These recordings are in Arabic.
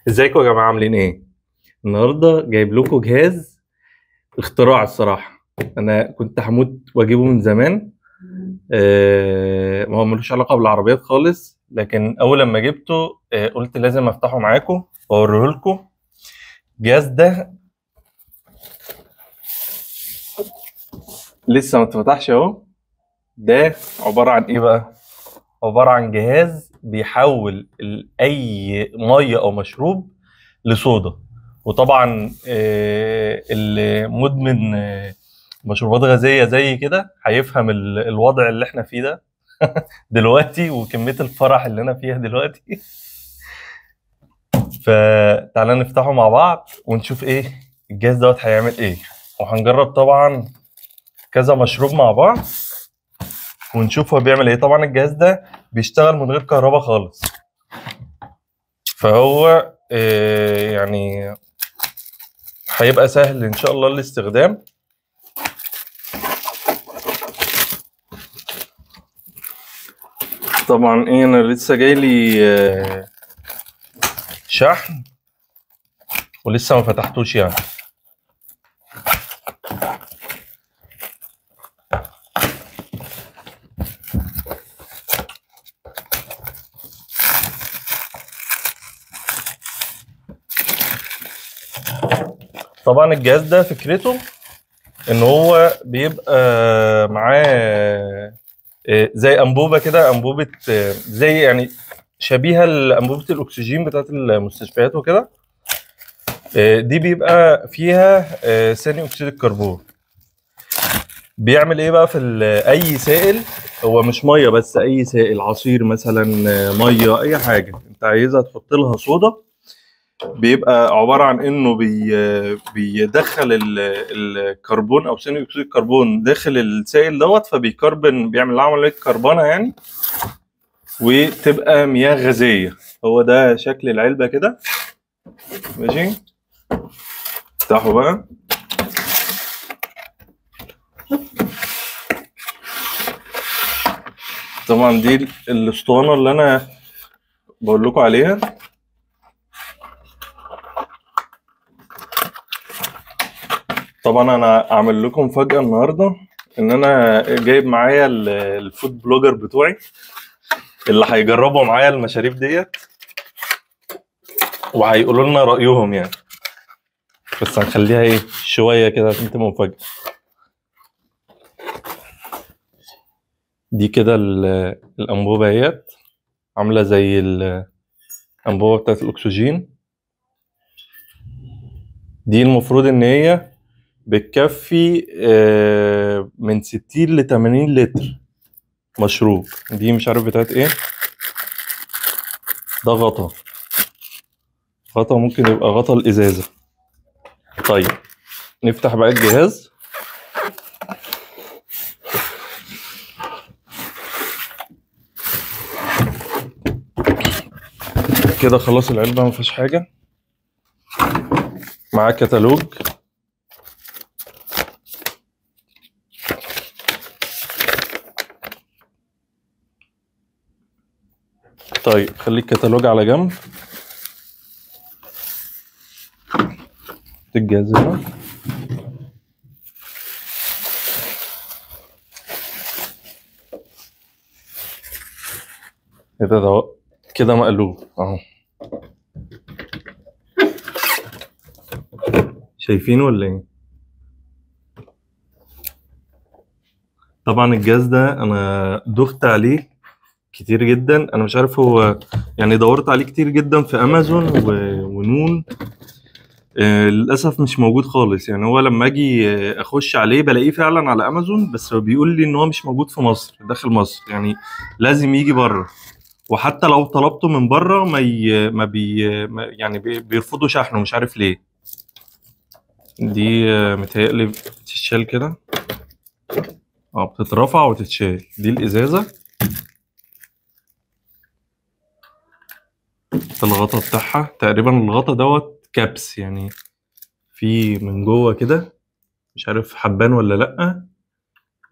ازيكم يا جماعة عاملين ايه؟ النهاردة جايب لكم جهاز اختراع الصراحة. انا كنت هموت واجيبه من زمان. ما هو ملوش علاقة بالعربيات خالص، لكن اول لما جبته قلت لازم افتحه معاكم واوريه لكم. الجهاز ده لسه ما اتفتحش اهو. ده عبارة عن ايه بقى؟ عبارة عن جهاز بيحول اي مية او مشروب لصودا. وطبعا اللي مدمن مشروبات غازية زي كده هيفهم الوضع اللي احنا فيه ده دلوقتي، وكمية الفرح اللي انا فيها دلوقتي. فتعالى نفتحه مع بعض ونشوف ايه الجهاز دوت هيعمل ايه. وهنجرب طبعا كذا مشروب مع بعض ونشوف هو بيعمل ايه. طبعا الجهاز ده بيشتغل من غير كهرباء خالص، فهو يعني هيبقى سهل ان شاء الله الاستخدام. طبعا ايه، انا لسه جاي لي شحن ولسه ما فتحتوش يعني. طبعا الجهاز ده فكرته ان هو بيبقى معاه زي انبوبه كده، انبوبه زي يعني شبيهه لانبوبه الاكسجين بتاعت المستشفيات وكده. دي بيبقى فيها ثاني اكسيد الكربون. بيعمل ايه بقى في اي سائل؟ هو مش ميه بس، اي سائل، عصير مثلا، ميه، اي حاجه انت عايزها تحط لها صودا. بيبقى عباره عن انه بيدخل الكربون او ثاني اكسيد الكربون داخل السائل دوت، فبيكربن، بيعمل له عمليه كربنه يعني، وتبقى مياه غازيه. هو ده شكل العلبه كده. ماشي، افتحه بقى. طبعا دي الاسطوانه اللي انا بقول لكم عليها. طبعا انا اعمل لكم مفاجاه النهارده، ان انا جايب معايا الفود بلوجر بتوعي اللي هيجربوا معايا المشاريب ديت وهيقولوا لنا رايهم يعني. بس هنخليها ايه شويه كده عشان تبقى مفاجاه. دي كده الانبوبه اهيت، عامله زي الانبوبه بتاعت الاكسجين. دي المفروض ان هي بتكفي من 60 ل 80 لتر مشروب. دي مش عارف بتاعت ايه. ده غطا، ممكن يبقى غطا الازازه. طيب نفتح بقى الجهاز. كده خلاص العلبة ما فيهاش حاجة. معاه كتالوج. طيب خلي الكتالوج على جنب. الجهاز هنا. ده كده مقلوب اهو. شايفينه ولا ايه؟ طبعا الجهاز ده انا دخت عليه كتير جدا. انا مش عارف هو يعني، دورت عليه كتير جدا في امازون ونون. للاسف مش موجود خالص يعني. هو لما اجي اخش عليه بلاقيه فعلا على امازون، بس هو بيقول لي ان هو مش موجود في مصر، داخل مصر يعني، لازم يجي بره. وحتى لو طلبته من بره بيرفضوا شحنه، مش عارف ليه. دي متهيألي بتتشال كده. بتترفع وتتشال. دي الازازه، الغطا بتاعها تقريبا. الغطا دوت كبس يعني، في من جوه كده، مش عارف حبان ولا لأ.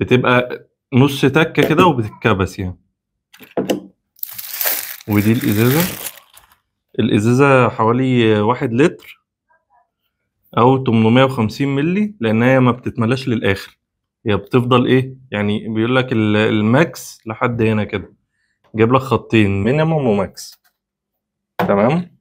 بتبقى نص تكه كده وبتتكبس يعني. ودي الازازه. الازازه حوالي 1 لتر او 850 مللي، لان هي ما بتتملاش للاخر، هي بتفضل ايه يعني، بيقول لك الماكس لحد هنا كده، جايب لك خطين مينيموم وماكس. تمام.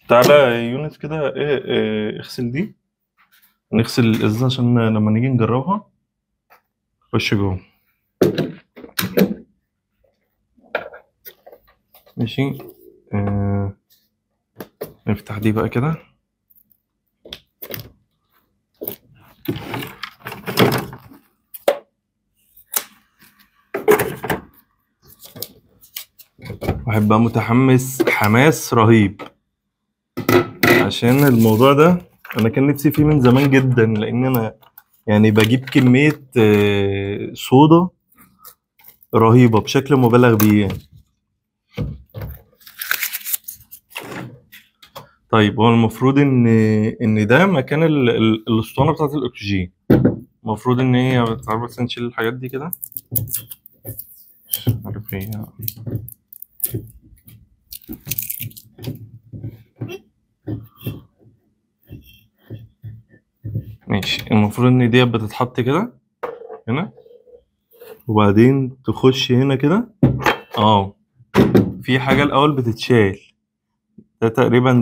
تعالى يا يونس كده إيه اغسل دي، نغسل الازازه عشان لما نيجي نجربها. خش جوه. ماشي. آه نفتح دي بقى كده. واحد بقى متحمس حماس رهيب عشان الموضوع ده، انا كان نفسي فيه من زمان جدا، لان انا يعني بجيب كمية صودا رهيبة بشكل مبالغ بيه يعني. طيب هو المفروض ان ده مكان الاسطوانة بتاعت الاكسجين. المفروض ان هي تعرف، بس نشيل الحاجات دي كده. مش عارف ايه. ماشي، المفروض ان دي بتتحط كده هنا، وبعدين تخش هنا كده. في حاجة الأول بتتشال، ده تقريبا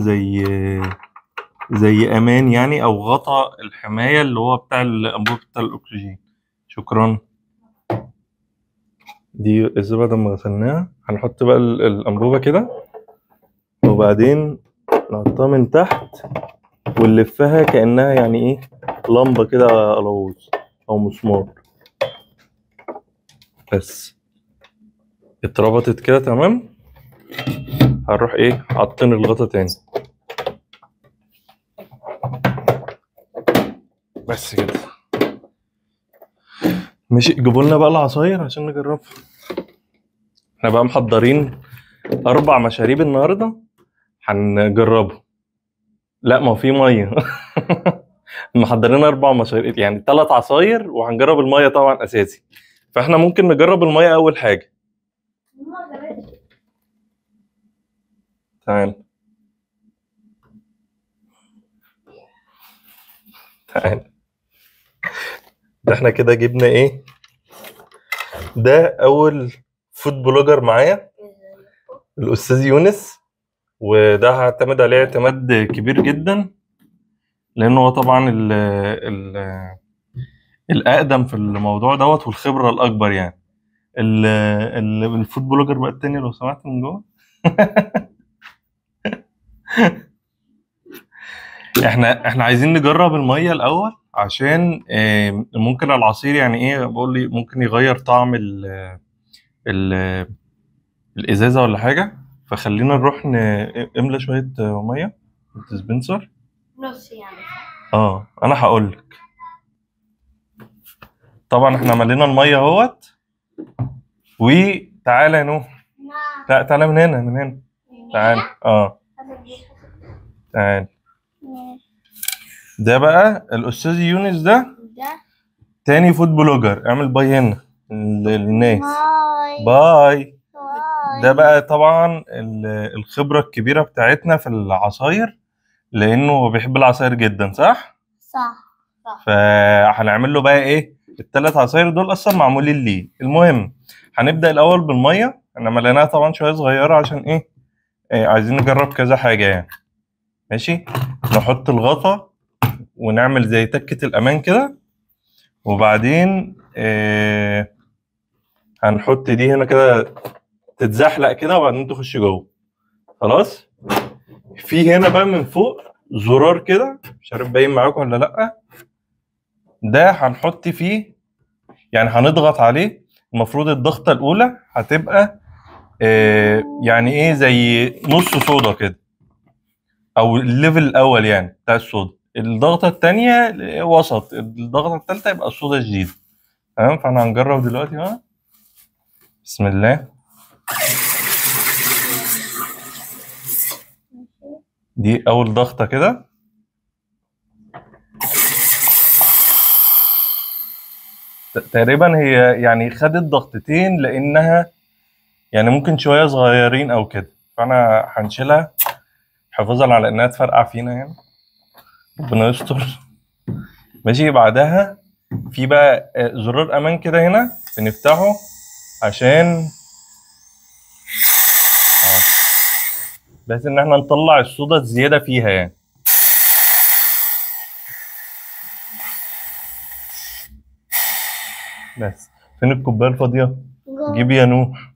زي أمان يعني، أو غطاء الحماية اللي هو بتاع الأنبوبة بتاع الأكسجين. شكرا. دي الزبدة لما غسلناها هنحط بقى الأنبوبة كده، وبعدين نحطها من تحت ونلفها كأنها يعني إيه، لمبة كده قلاووز أو مسمار. بس اتربطت كده تمام. هنروح إيه حاطين الغطا تاني. بس كده. ماشي، جيبوا لنا بقى العصاير عشان نجربها. احنا بقى محضرين 4 مشاريب النهارده هنجربه. لا، ما هو في ميه. محضرين 4 مشاريب يعني 3 عصاير، وهنجرب الميه طبعا اساسي. فاحنا ممكن نجرب الميه اول حاجه. تعال تعال. ده احنا كده جبنا ايه، ده اول فود بلوجر معايا، الاستاذ يونس. وده هعتمد عليه اعتماد كبير جدا، لانه هو طبعا ال الاقدم في الموضوع دوت، والخبره الاكبر يعني. الفود بلوجر بقى التاني لو سمحت من جوه. احنا عايزين نجرب الميه الاول، عشان ممكن العصير يعني ايه، بقول لي ممكن يغير طعم ال الازازه ولا حاجه. فخلينا نروح املى شويه ميه في الديسبنسر. نص يعني. انا هقول لك. طبعا احنا ملينا الميه اهوت. وتعالى يا نوح. لا، تعالى من هنا من هنا. تعالى. تعالى. ده بقى الاستاذ يونس ده تاني فود بلوجر. اعمل باي هنا للناس. باي. ده بقى طبعا الخبرة الكبيرة بتاعتنا في العصاير، لانه بيحب العصاير جدا، صح؟ صح. فهنعمل له بقى ايه، ال3 عصاير دول اصلا معمولين ليه. المهم هنبدأ الاول بالمية. احنا مليناها طبعا شوية صغيرة عشان ايه عايزين نجرب كذا حاجة يعني. ماشي. نحط الغطا ونعمل زي تكة الأمان كده، وبعدين هنحط دي هنا كده تتزحلق كده، وبعدين تخش جوه. خلاص. في هنا بقى من فوق زرار كده، مش عارف باين معاكم ولا لأ. ده هنحط فيه يعني، هنضغط عليه. المفروض الضغطة الأولى هتبقى يعني إيه، زي نص صودا كده، أو الليفل الأول يعني بتاع الصودا. الضغطة التانية وسط، الضغطة التالتة يبقى الصودا شديد. تمام. فاحنا هنجرب دلوقتي بقى. بسم الله. دي أول ضغطة كده. تقريبا هي يعني خدت ضغطتين، لأنها يعني ممكن شوية صغيرين أو كده. فانا هنشيلها حفاظا على انها تفرقع فينا يعني، ربنا يستر. ماشي. بعدها في بقى زرار امان كده هنا بنفتحه عشان بحيث ان احنا نطلع الصودا الزياده فيها يعني. بس فين الكوبايه الفاضيه؟ جيب يا نوح.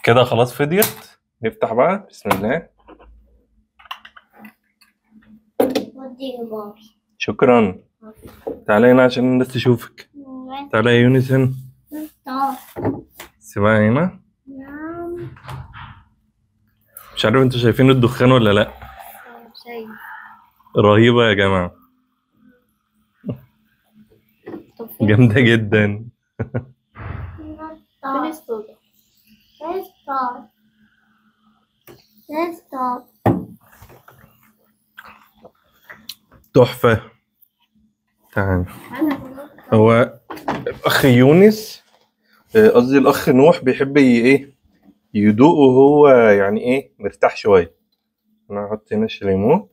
كده خلاص فضيت. نفتح بقى بسم الله. شكرا. تعالى هنا عشان الناس تشوفك. تعالى يا يونس هنا. سيبها هنا. مش عارف انتوا شايفين الدخان ولا لا؟ رهيبة يا جماعة. جامدة جدا. تحفة. تعال. هو الأخ يونس قصدي الأخ نوح بيحب يدوق وهو يعني مرتاح شوية. أنا هحط هنا الشليمون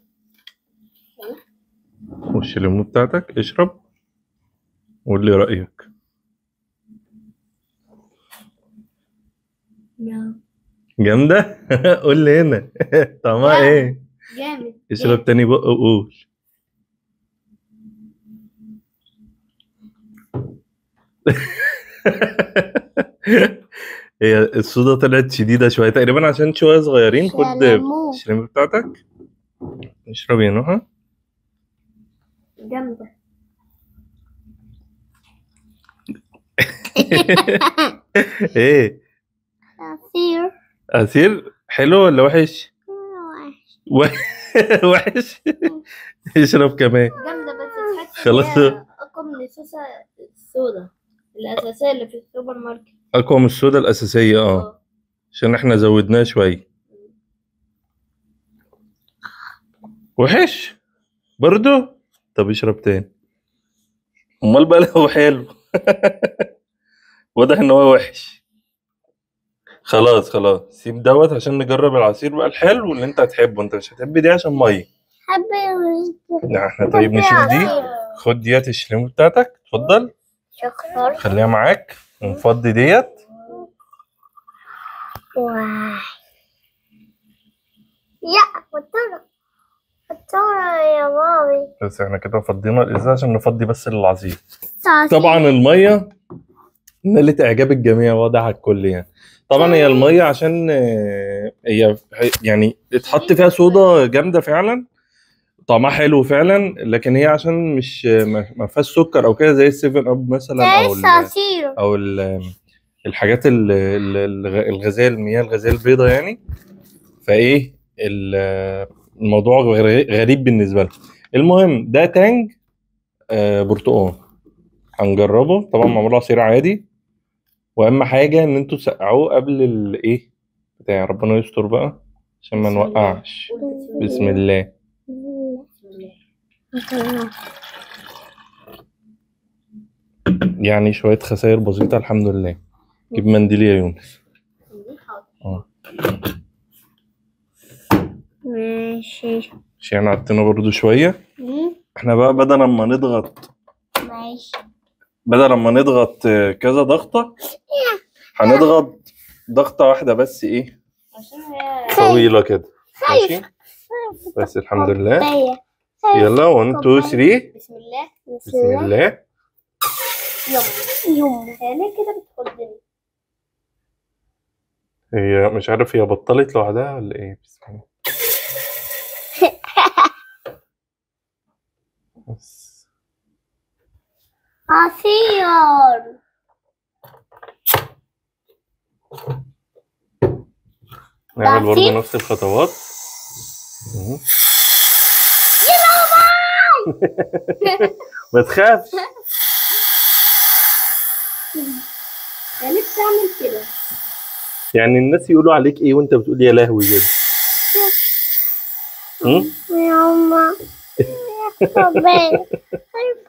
والشليمون بتاعتك اشرب وقول لي رأيك. جامدة؟ قول لي هنا طعمها ايه؟ جامد. اشرب تاني بق وقول. هي الصودا طلعت شديدة شوية تقريبا عشان شوية صغيرين. خد الشليمون بتاعتك اشرب يا نوحة. جامدة. ايه؟ عصير. عصير حلو ولا وحش؟ وحش. اشرب كمان. جامدة بس تحس خلاص. أقوى من الصوصة السودا الأساسية اللي في السوبر ماركت. أقوى من الصودا الأساسية عشان احنا زودناه شوية. وحش برضو؟ طب اشرب تاني. امال بقى لو حلو. واضح ان هو وحش. خلاص سيب دوت عشان نجرب العصير بقى الحلو اللي انت هتحبه. انت مش هتحب دي عشان ميه. لا احنا طيب نشيل دي. خد ديت الشليمون بتاعتك اتفضل. شكرا. خليها معاك ونفضي ديت. يا بطارة يا مامي. بس احنا كده فضينا الازازه عشان نفضي بس العصير. طبعا الميه نالت اعجاب الجميع واضح على الكل يعني. طبعا هي الميه عشان هي يعني اتحط فيها صودا جامده فعلا، طعمها حلو فعلا، لكن هي عشان مش ما فيهاش سكر او كده زي السيفن اب مثلا او الحاجات الغازيه المياه الغازيه البيضاء يعني. فايه الموضوع غريب بالنسبه لي. المهم ده تانج برتقال هنجربه. طبعا معمول عصير عادي، واهم حاجه ان انتوا تسقعوه قبل بتاع. ربنا يستر بقى عشان ما نوقعش. بسم الله. يعني شويه خسائر بسيطه الحمد لله. جيب منديل يا يونس. ماشي. عشان عطينا برضو شويه. احنا بقى بدل ما نضغط كذا ضغطه هنضغط ضغطه واحده بس طويله كده. ماشي بس الحمد لله. يلا 1 2 3. بسم الله. بسم الله. يلا ليه كده بتخضني؟ هي مش عارف هي بطلت لوحدها ولا ايه. بسم الله. بس عصير. نعمل برضه نفس الخطوات. ما تخافش. يعني بتعمل كده يعني الناس يقولوا عليك ايه وانت بتقول يا لهوي كده؟ يا ماما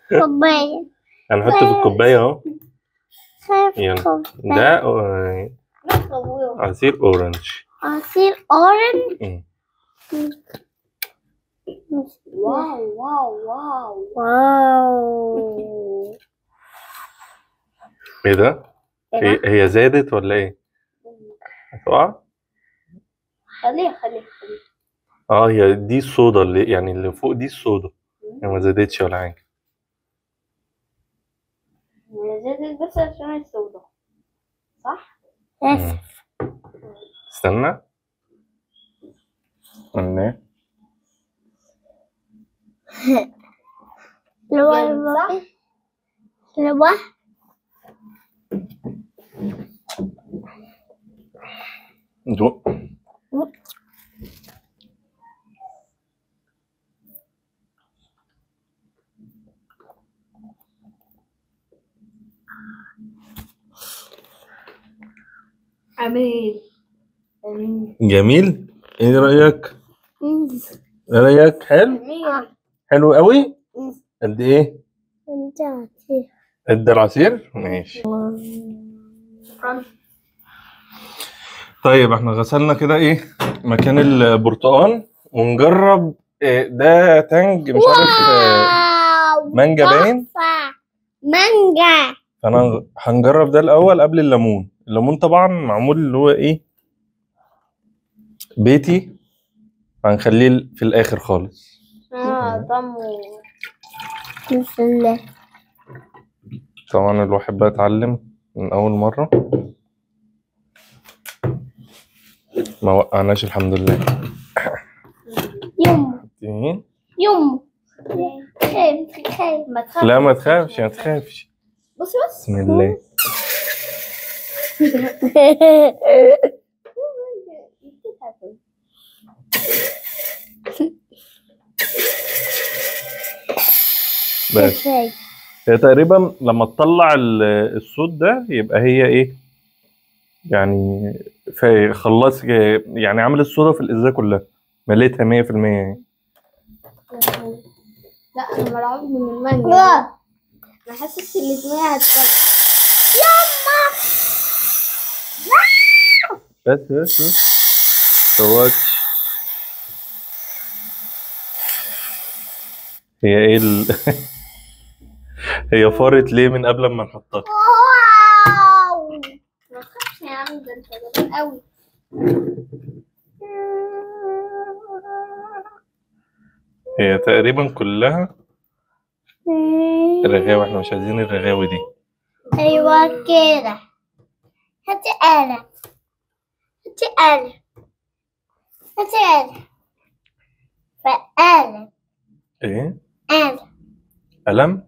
كوباية. هنحط في الكوبايه اهو. يلا ده خوفه. عصير اورنج. عصير اورنج. مم. واو واو واو واو. ايه ده؟ هي زادت ولا ايه؟ هتقع؟ خليها. هي دي الصودا اللي يعني اللي فوق دي الصودا، هي ما زادتش ولا حاجة. زادت بس عشان السودا، صح؟ مم. استنى. استنى. دوق. امين. جميل. ايه رأيك؟ ايه رأيك؟ حلو؟ حلو قوي؟ قد ايه؟ قد العصير؟ ماشي. طيب احنا غسلنا كده ايه مكان البرتقال، ونجرب ده تانج مش عارف مانجا باين. مانجا. فانا هنجرب ده الاول قبل الليمون. الليمون طبعا معمول اللي هو ايه بيتي، هنخليه في الاخر خالص. طعمه بسم الله. طبعا الواحد بقى اتعلم من اول مرة، ما وقعناش الحمد لله. يوم خايف. لا ما تخافش ما تخافش. بص بسم الله. بس هي تقريبا لما تطلع الصوت ده يبقى هي ايه يعني خلاص يعني عامل الصودا في الازازه كلها، مليتها 100% يعني. لا انا مرعوب من المانجا. انا حاسس الاتنين هتفرق. بس سوت. هي ايه هي فارت ليه من قبل ما نحطها؟ واو. ما تخافش يا عم، ده انت جبان قوي. هي تقريبا كلها رغاوي، احنا مش عايزين الرغاوي دي. ايوه كده. هاتي آلة. فآلة. ايه؟ آلة. قلم؟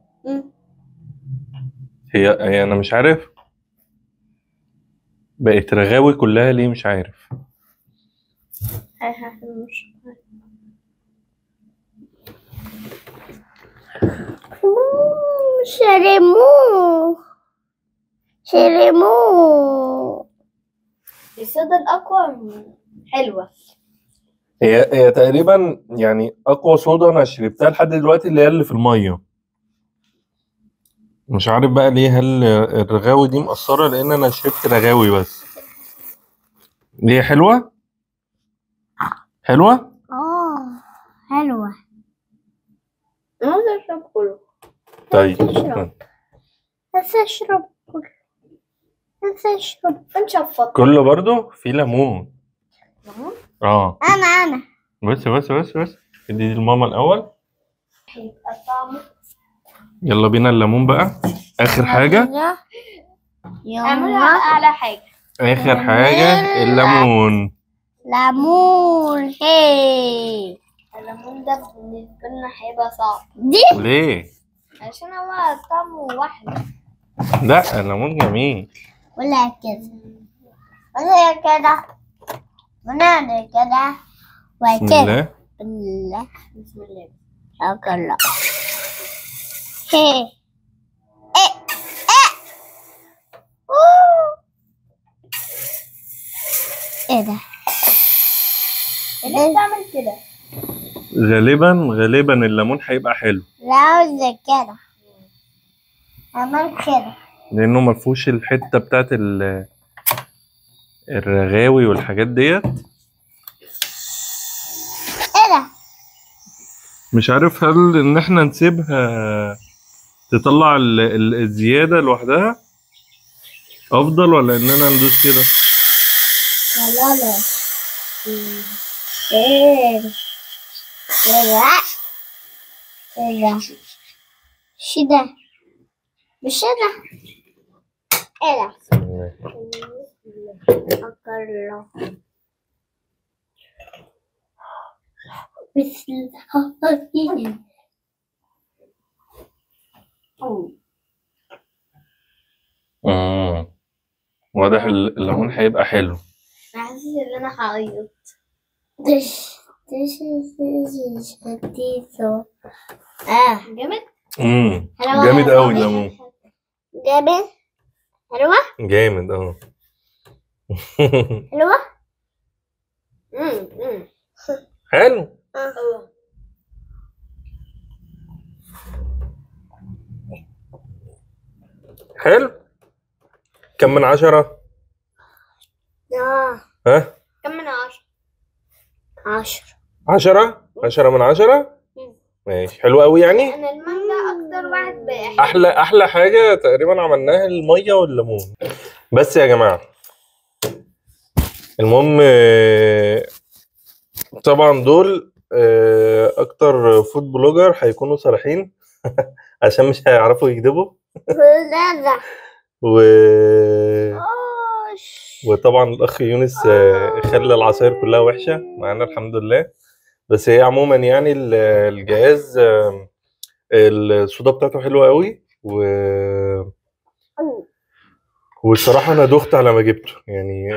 هي انا مش عارف بقت رغاوي كلها ليه، مش عارف. شرموه. الصودا الأقوى حلوة. هي تقريبا يعني اقوى صودا انا شربتها لحد دلوقتي اللي في الميه. مش عارف بقى ليه، هل الرغاوي دي مأثرة لان انا شربت رغاوي بس. ليه حلوة؟ حلوة؟ حلوة. أنا عايزة أشرب كله. طيب بس أشرب كله. نشفط كله برضو في ليمون. أنا بس ادي الماما الاول. هيبقى طعمه. يلا بينا الليمون بقى اخر حاجة. اعملها أعلى حاجة. اخر حاجة الليمون. هي الليمون ده بالنسبة لنا هيبقى صعب. ليه؟ عشان هو طعمه واحد. لا الليمون جميل. ولا كده بسم الله. بسم الله. أكلا. هي ايه ده؟ ليه بتعمل كده؟ غالبا الليمون هيبقى حلو. لا زي كده. عمل كده لانه ما فيهوش الحته بتاعت الرغاوي والحاجات ديت. ايه ده؟ مش عارف هل ان احنا نسيبها تطلع الزيادة لوحدها افضل، ولا اننا ندوس كده؟ لا لا. ايه ايه ده؟ ايه ده؟ شي ده؟ مش ده؟ ايه ده؟ أكله. بسم الله. واضح الليمون هيبقى حلو. حاسس ان انا هعيط. دش شتيتو. جامد. جامد قوي الليمون. جامد. حلوة. جامد حلوة. حلو. حلو. كم من 10؟ ها؟ كم من 10؟ 10 من 10. ماشي، حلو قوي يعني. انا المانجا اكتر واحد بحب. احلى حاجه تقريبا عملناها الميه والليمون. بس يا جماعه، المهم طبعا دول اكتر فود بلوجر هيكونوا صريحين عشان مش هيعرفوا يكذبوا. و... وطبعا الاخ يونس خلى العصاير كلها وحشه معانا الحمد لله. بس هي عموما يعني الجهاز الصودا بتاعته حلوه قوي، والصراحه انا دخت على ما جبته يعني.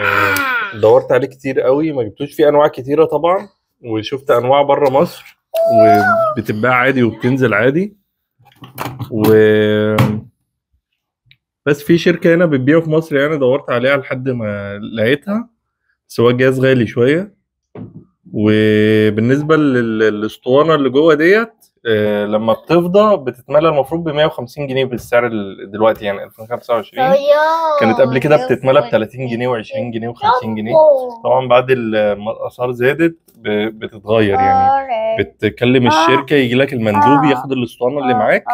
دورت عليه كتير قوي ما جبتوش. في انواع كتيره طبعا، وشفت انواع بره مصر وبتتباع عادي وبتنزل عادي، بس في شركه هنا بتبيعه في مصر يعني دورت عليها لحد ما لقيتها، بس هو الجهاز غالي شويه. وبالنسبه للاسطوانه اللي جوه ديت لما بتفضى بتتملى المفروض ب 150 جنيه بالسعر دلوقتي يعني 2025. كانت قبل كده بتتملى ب 30 جنيه و20 جنيه و50 جنيه. طبعا بعد الاسعار زادت بتتغير يعني. بتكلم الشركه يجي لك المندوب ياخد الاسطوانه اللي معاك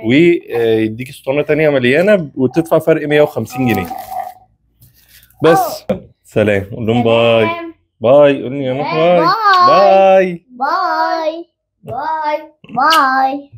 ويديك اسطوانه تانية مليانه وتدفع فرق 150 جنيه بس. سلام، قول لهم باي. باي، قول لي يا نوح باي. باي باي باي باي باي.